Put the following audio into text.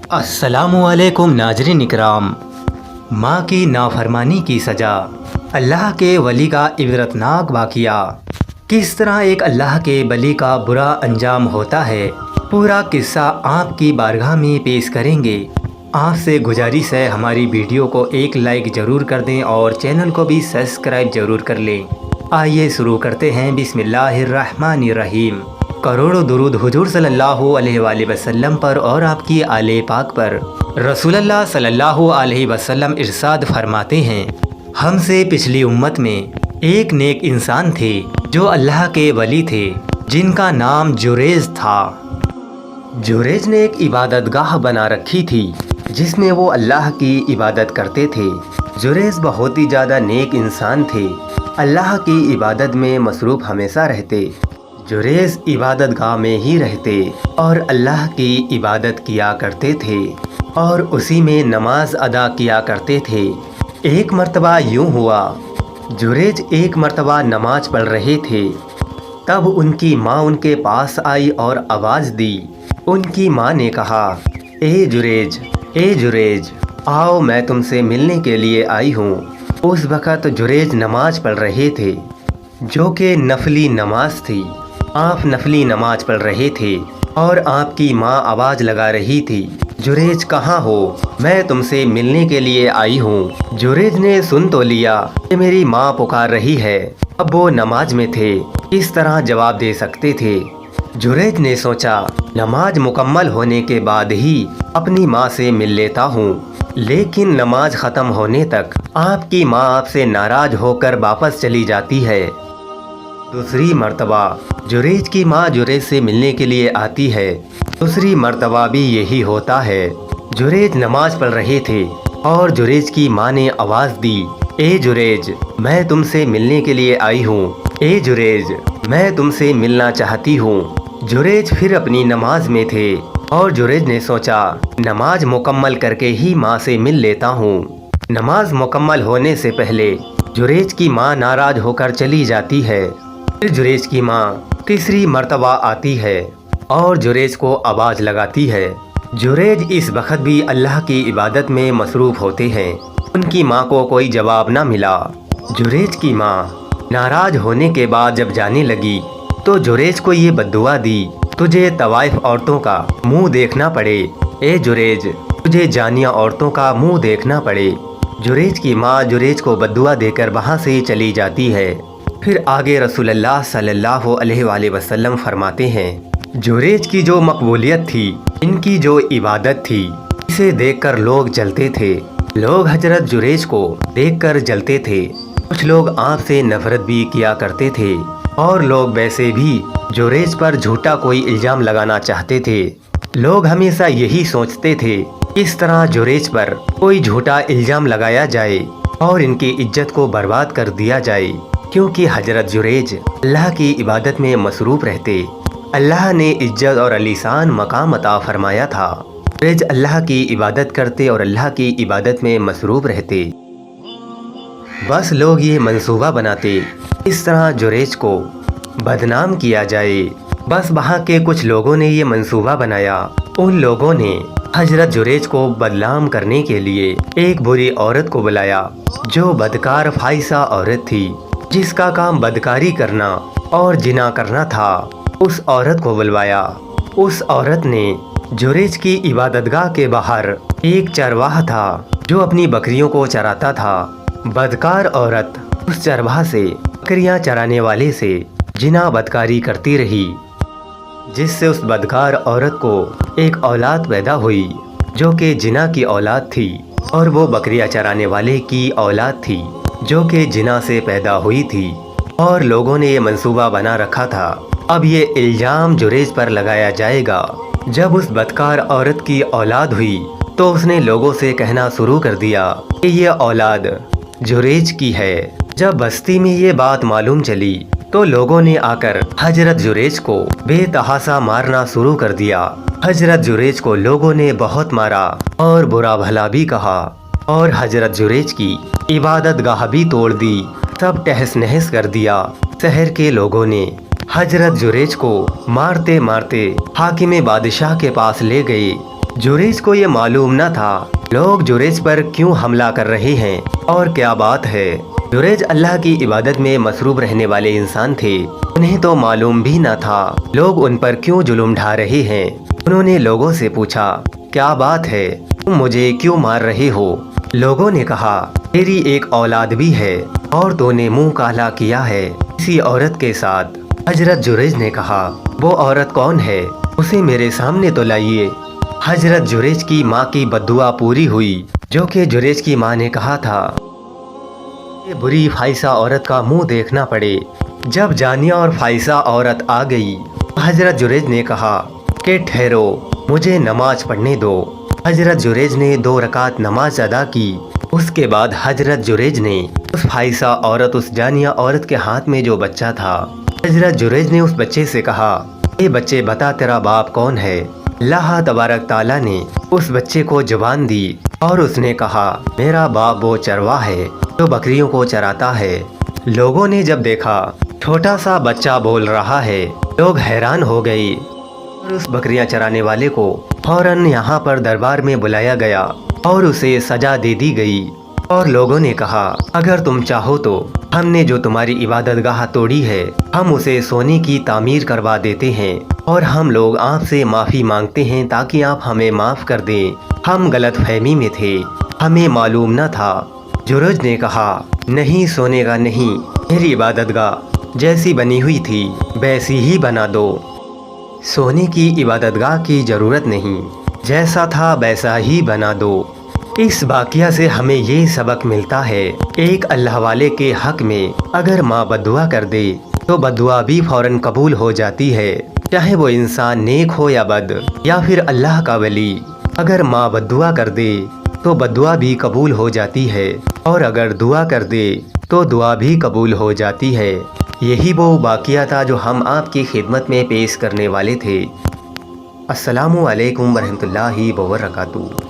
अस्सलामुअलैकुम नाज़रीन इकराम। माँ की नाफरमानी की सज़ा, अल्लाह के वली का इबरतनाक वाक़िया। किस तरह एक अल्लाह के वली का बुरा अंजाम होता है, पूरा किस्सा आपकी बारगाह में पेश करेंगे। आपसे गुजारिश है हमारी वीडियो को एक लाइक ज़रूर कर दें और चैनल को भी सब्सक्राइब ज़रूर कर लें। आइए शुरू करते हैं। बिस्मिल्लाहिर्रहमानिर्रहीम। करोड़ों दुरूद हुजूर सल्लल्लाहु अलैहि वसल्लम पर और आपकी आले पाक पर। रसूलुल्लाह सल्लल्लाहु अलैहि वसल्लम इरशाद फरमाते हैं, हमसे पिछली उम्मत में एक नेक इंसान थे जो अल्लाह के वली थे, जिनका नाम जुरेज था। जुरेज ने एक इबादतगाह बना रखी थी जिसमें वो अल्लाह की इबादत करते थे। जुरेज बहुत ही ज़्यादा नेक इंसान थे, अल्लाह की इबादत में मसरूफ़ हमेशा रहते। जुरेज इबादतगाह में ही रहते और अल्लाह की इबादत किया करते थे और उसी में नमाज अदा किया करते थे। एक मर्तबा यूँ हुआ, जुरेज एक मर्तबा नमाज पढ़ रहे थे, तब उनकी माँ उनके पास आई और आवाज़ दी। उनकी माँ ने कहा, ए जुरेज, आओ मैं तुमसे मिलने के लिए आई हूँ। उस वक़्त जुरेज नमाज पढ़ रहे थे जो कि नफली नमाज थी। आप नफली नमाज पढ़ रहे थे और आपकी माँ आवाज़ लगा रही थी, जुरेज कहाँ हो, मैं तुमसे मिलने के लिए आई हूँ। जुरेज ने सुन तो लिया कि मेरी माँ पुकार रही है, अब वो नमाज में थे, इस तरह जवाब दे सकते थे। जुरेज ने सोचा, नमाज मुकम्मल होने के बाद ही अपनी माँ से मिल लेता हूँ। लेकिन नमाज ख़त्म होने तक आपकी माँ आपसे नाराज़ होकर वापस चली जाती है। दूसरी मर्तबा जुरेज की माँ जुरेज से मिलने के लिए आती है। दूसरी मर्तबा भी यही होता है। जुरेज नमाज पढ़ रहे थे और जुरेज की माँ ने आवाज़ दी, ए जुरेज, मैं तुमसे मिलने के लिए आई हूँ। ए जुरेज, मैं तुमसे मिलना चाहती हूँ। जुरेज फिर अपनी नमाज में थे और जुरेज ने सोचा, नमाज मुकम्मल करके ही माँ से मिल लेता हूँ। नमाज मुकम्मल होने से पहले जुरेज की माँ नाराज़ होकर चली जाती है। फिर जुरेज की माँ तीसरी मर्तबा आती है और जुरेज को आवाज़ लगाती है। जुरेज इस वक्त भी अल्लाह की इबादत में मसरूफ़ होते हैं। उनकी माँ को कोई जवाब ना मिला। जुरेज की माँ नाराज़ होने के बाद जब जाने लगी तो जुरेज को ये बद्दुआ दी, तुझे तवाइफ औरतों का मुंह देखना पड़े। ए जुरेज, तुझे जानिया औरतों का मुंह देखना पड़े। जुरेज की माँ जुरेज को बद्दुआ देकर वहाँ से चली जाती है। फिर आगे रसूलुल्लाह सल्लल्लाहु अलैहि वसल्लम फरमाते हैं, जुरेज की जो मकबूलियत थी, इनकी जो इबादत थी, इसे देखकर लोग जलते थे। लोग हजरत जुरेज को देखकर जलते थे। कुछ लोग आपसे नफरत भी किया करते थे और लोग वैसे भी जुरेज पर झूठा कोई इल्ज़ाम लगाना चाहते थे। लोग हमेशा यही सोचते थे, इस तरह जुरेज पर कोई झूठा इल्ज़ाम लगाया जाए और इनकी इज्जत को बर्बाद कर दिया जाए, क्योंकि हजरत जुरेज अल्लाह की इबादत में मसरूफ़ रहते। अल्लाह ने इज्जत और अलीशान मकाम अता फरमाया था। जुरेज अल्लाह की इबादत करते और अल्लाह की इबादत में मसरूफ़ रहते। बस लोग ये मंसूबा बनाते, इस तरह जुरेज को बदनाम किया जाए। बस वहाँ के कुछ लोगों ने ये मंसूबा बनाया। उन लोगों ने हजरत जुरेज को बदनाम करने के लिए एक बुरी औरत को बुलाया जो बदकार फाइसा औरत थी, जिसका काम बदकारी करना और जिना करना था। उस औरत को बुलवाया। उस औरत ने जुरेज की इबादतगाह के बाहर एक चरवाहा था जो अपनी बकरियों को चराता था। बदकार औरत उस चरवाहा से बकरियां चराने वाले से जिना बदकारी करती रही, जिससे उस बदकार औरत को एक औलाद पैदा हुई जो कि जिना की औलाद थी और वो बकरियां चराने वाले की औलाद थी जो कि जिना से पैदा हुई थी। और लोगों ने ये मंसूबा बना रखा था, अब ये इल्ज़ाम जुरेज पर लगाया जाएगा। जब उस बदकार औरत की औलाद हुई तो उसने लोगों से कहना शुरू कर दिया कि ये औलाद जुरेज की है। जब बस्ती में ये बात मालूम चली तो लोगों ने आकर हजरत जुरेज को बेतहासा मारना शुरू कर दिया। हजरत जुरेज को लोगों ने बहुत मारा और बुरा भला भी कहा और हजरत जुरेज की इबादत गाह भी तोड़ दी, सब तहस नहस कर दिया। शहर के लोगों ने हजरत जुरेज को मारते मारते हाकिम बादशाह के पास ले गए जुरैज को ये मालूम न था लोग जुरैज पर क्यों हमला कर रहे हैं और क्या बात है। जुरैज अल्लाह की इबादत में मसरूफ रहने वाले इंसान थे। उन्हें तो मालूम भी न था लोग उन पर क्यों जुल्म ढा रहे हैं। उन्होंने लोगों से पूछा, क्या बात है, तुम मुझे क्यों मार रहे हो। लोगों ने कहा, तेरी एक औलाद भी है और तूने मुंह काला किया है किसी औरत के साथ। हजरत जुरैज ने कहा, वो औरत कौन है, उसे मेरे सामने तो लाइए। हजरत जुरैज की माँ की बद्दुआ पूरी हुई, जो कि जुरैज की माँ ने कहा था ये बुरी फाइसा औरत का मुंह देखना पड़े। जब जानिया और फाइसा औरत आ गई, हजरत जुरैज ने कहा कि ठहरो, मुझे नमाज पढ़ने दो। हजरत जुरैज ने 2 रकात नमाज अदा की। उसके बाद हजरत जुरैज ने उस फाइसा औरत, उस जानिया औरत के हाथ में जो बच्चा था, हजरत जुरैज ने उस बच्चे से कहा, ए बच्चे बता तेरा बाप कौन है। अल्लाह तबारक ताला ने उस बच्चे को जुबान दी और उसने कहा, मेरा बाप वो चरवा है जो बकरियों को चराता है। लोगों ने जब देखा छोटा सा बच्चा बोल रहा है, लोग हैरान हो गए और उस बकरियां चराने वाले को फौरन यहाँ पर दरबार में बुलाया गया और उसे सजा दे दी गई। और लोगों ने कहा, अगर तुम चाहो तो हमने जो तुम्हारी इबादत गाह तोड़ी है, हम उसे सोने की तामीर करवा देते हैं और हम लोग आपसे माफ़ी मांगते हैं ताकि आप हमें माफ़ कर दें। हम गलत फहमी में थे, हमें मालूम न था। जुरैज ने कहा, नहीं, सोने का नहीं, मेरी इबादत गाह जैसी बनी हुई थी वैसी ही बना दो। सोने की इबादतगाह की ज़रूरत नहीं, जैसा था वैसा ही बना दो। इस वाक़या से हमें ये सबक मिलता है, एक अल्लाह वाले के हक़ में अगर माँ बद्दुआ कर दे तो बद्दुआ भी फ़ौरन कबूल हो जाती है, चाहे वो इंसान नेक हो या बद या फिर अल्लाह का वली। अगर माँ बद्दुआ कर दे तो बद्दुआ भी कबूल हो जाती है और अगर दुआ कर दे तो दुआ भी कबूल हो जाती है। यही वो वाक़या था जो हम आपकी खिदमत में पेश करने वाले थे। अस्सलामु अलैकुम वरहमतुल्लाहि व बरकातुहू।